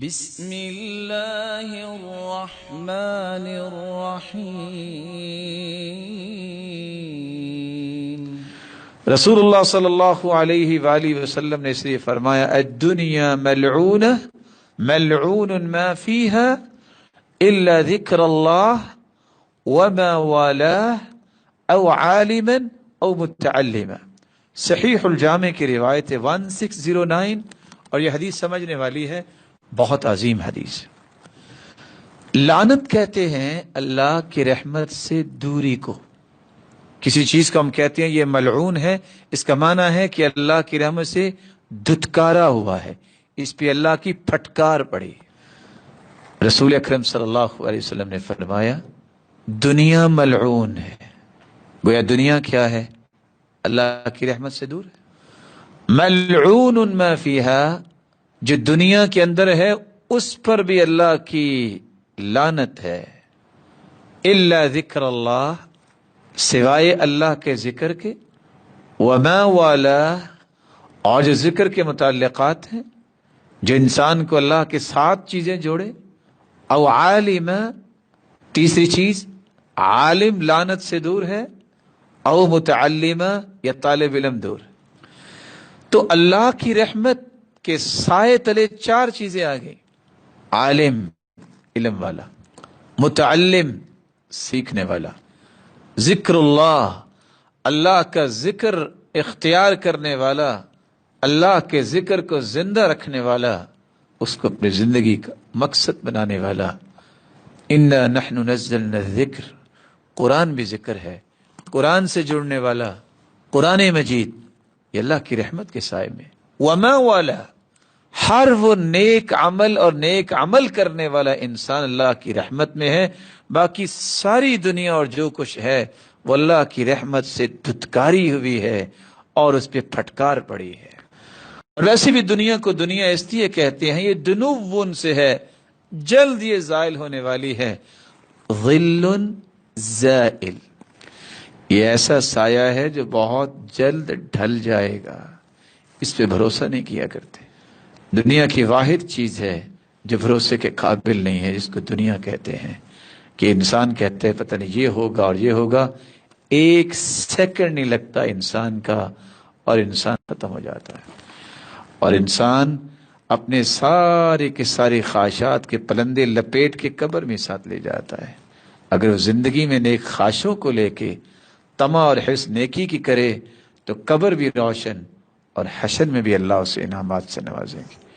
بسم اللہ الرحمن الرحیم۔ رسول اللہ صلی اللہ علیہ وآلہ وسلم نے اس لیے فرمایا الدنیا ملعونہ ملعون ما فیہا الا ذکر اللہ وما والاہ او عالما او متعلما۔ صحیح الجامع کی روایت ہے 1609، اور یہ حدیث سمجھنے والی ہے، بہت عظیم حدیث۔ لعنت کہتے ہیں اللہ کی رحمت سے دوری کو۔ کسی چیز کو ہم کہتے ہیں یہ ملعون ہے، اس کا معنی ہے کہ اللہ کی رحمت سے دھتکارا ہوا ہے، اس پہ اللہ کی پھٹکار پڑی۔ رسول اکرم صلی اللہ علیہ وسلم نے فرمایا دنیا ملعون ہے۔ گویا دنیا کیا ہے؟ اللہ کی رحمت سے دور ہے۔ ملعون ما فیہا، جو دنیا کے اندر ہے اس پر بھی اللہ کی لعنت ہے۔ الا ذکر اللہ، سوائے اللہ کے ذکر کے، وما والا، اور جو ذکر کے متعلقات ہیں، جو انسان کو اللہ کے ساتھ چیزیں جوڑے، او عالم، تیسری چیز عالم لعنت سے دور ہے، او متعلم یا طالب علم دور۔ تو اللہ کی رحمت کے سائے تلے چار چیزیں آ گئی: عالم علم والا، متعلم سیکھنے والا، ذکر اللہ اللہ کا ذکر اختیار کرنے والا، اللہ کے ذکر کو زندہ رکھنے والا، اس کو اپنی زندگی کا مقصد بنانے والا۔ انا نحن نزلنا الذکر، قرآن بھی ذکر ہے، قرآن سے جڑنے والا، قرآن مجید، یہ اللہ کی رحمت کے سائے میں۔ وما والا، ہر وہ نیک عمل اور نیک عمل کرنے والا انسان اللہ کی رحمت میں ہے، باقی ساری دنیا اور جو کچھ ہے وہ اللہ کی رحمت سے دھتکاری ہوئی ہے اور اس پہ پھٹکار پڑی ہے۔ اور ویسے بھی دنیا کو دنیا اس لیے کہتے ہیں، یہ دنون سے ہے، جلد یہ زائل ہونے والی ہے۔ ظل زائل، یہ ایسا سایہ ہے جو بہت جلد ڈھل جائے گا، اس پہ بھروسہ نہیں کیا کرتے۔ دنیا کی واحد چیز ہے جو بھروسے کے قابل نہیں ہے، جس کو دنیا کہتے ہیں، کہ انسان کہتے ہیں پتہ نہیں یہ ہوگا اور یہ ہوگا، ایک سیکنڈ نہیں لگتا انسان کا اور انسان ختم ہو جاتا ہے، اور انسان اپنے سارے کے سارے خواہشات کے پلندے لپیٹ کے قبر میں ساتھ لے جاتا ہے۔ اگر وہ زندگی میں نیک خواہشوں کو لے کے طمع اور حرص نیکی کی کرے تو قبر بھی روشن اور حشر میں بھی اللہ اسے انعامات سے نوازیں گے۔